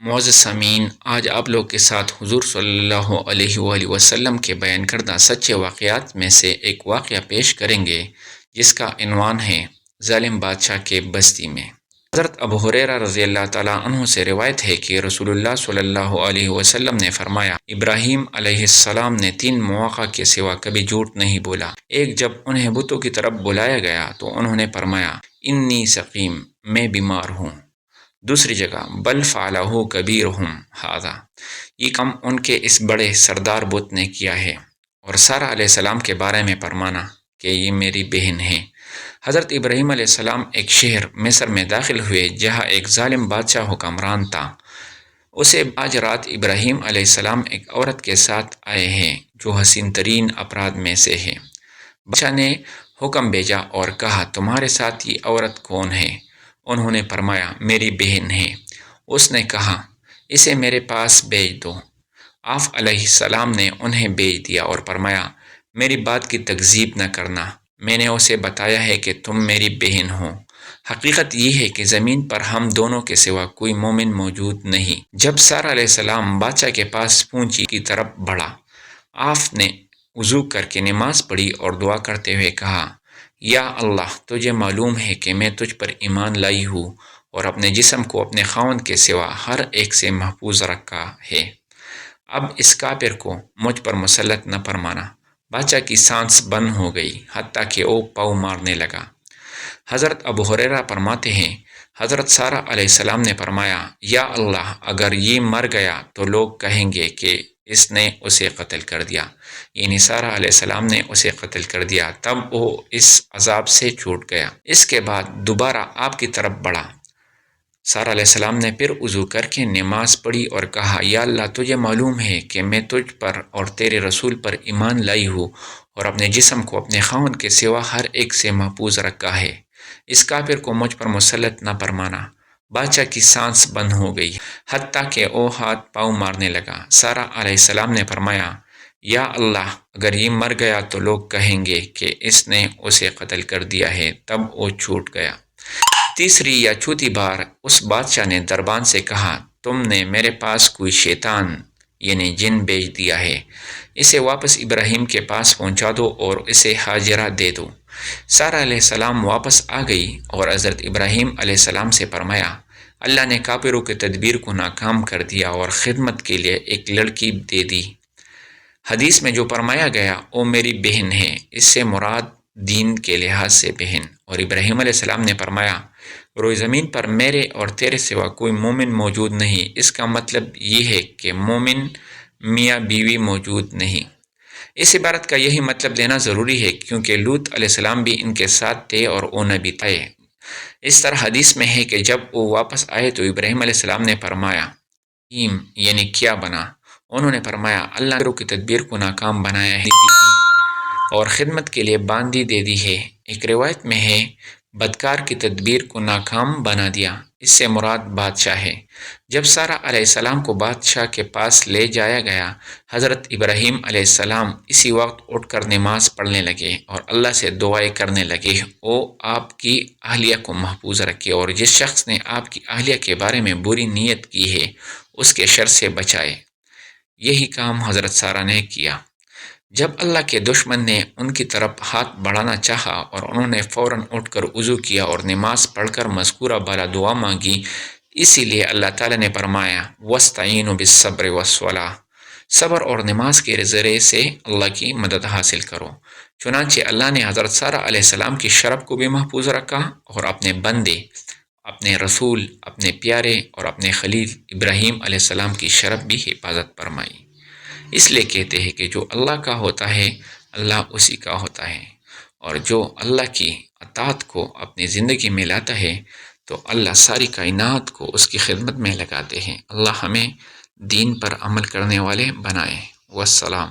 معزز سامعین، آج آپ لوگ کے ساتھ حضور صلی اللہ علیہ وآلہ وسلم کے بیان کردہ سچے واقعات میں سے ایک واقعہ پیش کریں گے جس کا عنوان ہے ظالم بادشاہ کے بستی میں۔ حضرت ابو ہریرہ رضی اللہ تعالیٰ عنہ سے روایت ہے کہ رسول اللہ صلی اللہ علیہ وسلم نے فرمایا، ابراہیم علیہ السلام نے 3 مواقع کے سوا کبھی جھوٹ نہیں بولا۔ ایک، جب انہیں بتوں کی طرف بلایا گیا تو انہوں نے فرمایا، انی سقیم، میں بیمار ہوں۔ دوسری جگہ، بل فعلہ کبیرہم ھذا، یہ کام ان کے اس بڑے سردار بت نے کیا ہے، اور سارہ علیہ السلام کے بارے میں فرمانا کہ یہ میری بہن ہے۔ حضرت ابراہیم علیہ السلام ایک شہر مصر میں داخل ہوئے جہاں ایک ظالم بادشاہ حکمران تھا۔ اسے آج رات ابراہیم علیہ السلام ایک عورت کے ساتھ آئے ہیں جو حسین ترین افراد میں سے ہے۔ بادشاہ نے حکم بھیجا اور کہا، تمہارے ساتھ یہ عورت کون ہے؟ انہوں نے فرمایا، میری بہن ہے۔ اس نے کہا، اسے میرے پاس بھیج دو۔ آپ علیہ السلام نے انہیں بھیج دیا اور فرمایا، میری بات کی تکذیب نہ کرنا، میں نے اسے بتایا ہے کہ تم میری بہن ہو۔ حقیقت یہ ہے کہ زمین پر ہم دونوں کے سوا کوئی مومن موجود نہیں۔ جب سارہ علیہ السلام بادشاہ کے پاس پہنچی کی طرف بڑھا، آپ نے وضو کر کے نماز پڑھی اور دعا کرتے ہوئے کہا، یا اللہ، تجھے معلوم ہے کہ میں تجھ پر ایمان لائی ہوں اور اپنے جسم کو اپنے خاوند کے سوا ہر ایک سے محفوظ رکھا ہے۔ اب اس کافر کو مجھ پر مسلط نہ فرمانا۔ بادشاہ کی سانس بند ہو گئی حتیٰ کہ وہ پاؤں مارنے لگا۔ حضرت ابو ہریرہ فرماتے ہیں، حضرت سارہ علیہ السلام نے فرمایا، یا اللہ، اگر یہ مر گیا تو لوگ کہیں گے کہ اس نے اسے قتل کر دیا، یعنی سارہ علیہ السلام نے اسے قتل کر دیا۔ تب وہ اس عذاب سے چھوٹ گیا۔ اس کے بعد دوبارہ آپ کی طرف بڑھا۔ سارہ علیہ السلام نے پھر وضو کر کے نماز پڑھی اور کہا، یا اللہ، تجھے معلوم ہے کہ میں تجھ پر اور تیرے رسول پر ایمان لائی ہوں اور اپنے جسم کو اپنے خاوند کے سوا ہر ایک سے محفوظ رکھا ہے۔ اس کافر کو مجھ پر مسلط نہ فرمانا۔ بادشاہ کی سانس بند ہو گئی حتیٰ کہ وہ ہاتھ پاؤں مارنے لگا۔ سارہ علیہ السلام نے فرمایا، یا اللہ، اگر یہ مر گیا تو لوگ کہیں گے کہ اس نے اسے قتل کر دیا ہے۔ تب وہ چھوٹ گیا۔ تیسری یا چوتھی بار اس بادشاہ نے دربان سے کہا، تم نے میرے پاس کوئی شیطان یعنی جن بھیج دیا ہے، اسے واپس ابراہیم کے پاس پہنچا دو اور اسے ہاجرہ دے دو۔ سارہ علیہ السلام واپس آ گئی اور حضرت ابراہیم علیہ السلام سے فرمایا، اللہ نے کافروں کے تدبیر کو ناکام کر دیا اور خدمت کے لیے ایک لڑکی دے دی۔ حدیث میں جو فرمایا گیا، وہ میری بہن ہے، اس سے مراد دین کے لحاظ سے بہن۔ اور ابراہیم علیہ السلام نے فرمایا، روئے زمین پر میرے اور تیرے سوا کوئی مومن موجود نہیں۔ اس کا مطلب یہ ہے کہ مومن میاں بیوی موجود نہیں۔ اس عبارت کا یہی مطلب لینا ضروری ہے کیونکہ لوط علیہ السلام بھی ان کے ساتھ تھے اور وہ نبی تھے۔ اس طرح حدیث میں ہے کہ جب وہ واپس آئے تو ابراہیم علیہ السلام نے فرمایا، یعنی کیا بنا؟ انہوں نے فرمایا، اللہ نے کی تدبیر کو ناکام بنایا ہے اور خدمت کے لیے باندھی دے دی ہے۔ ایک روایت میں ہے، بدکار کی تدبیر کو ناکام بنا دیا۔ اس سے مراد بادشاہ ہے۔ جب سارہ علیہ السلام کو بادشاہ کے پاس لے جایا گیا، حضرت ابراہیم علیہ السلام اسی وقت اٹھ کر نماز پڑھنے لگے اور اللہ سے دعائیں کرنے لگے، وہ آپ کی اہلیہ کو محفوظ رکھے اور جس شخص نے آپ کی اہلیہ کے بارے میں بری نیت کی ہے اس کے شر سے بچائے۔ یہی کام حضرت سارہ نے کیا۔ جب اللہ کے دشمن نے ان کی طرف ہاتھ بڑھانا چاہا اور انہوں نے فوراً اٹھ کر وضو کیا اور نماز پڑھ کر مذکورہ بالا دعا مانگی، اسی لیے اللہ تعالیٰ نے فرمایا، وَاسْتَعِینُوا بِالصَّبْرِ وَالصَّلَاةِ، صبر اور نماز کے ذریعے سے اللہ کی مدد حاصل کرو۔ چنانچہ اللہ نے حضرت سارہ علیہ السلام کی شرف کو بھی محفوظ رکھا اور اپنے بندے، اپنے رسول، اپنے پیارے اور اپنے خلیل ابراہیم علیہ السلام کی شرف بھی حفاظت فرمائی۔ اس لیے کہتے ہیں کہ جو اللہ کا ہوتا ہے اللہ اسی کا ہوتا ہے، اور جو اللہ کی اطاعت کو اپنی زندگی میں لاتا ہے تو اللہ ساری کائنات کو اس کی خدمت میں لگاتے ہیں۔ اللہ ہمیں دین پر عمل کرنے والے بنائے۔ والسلام۔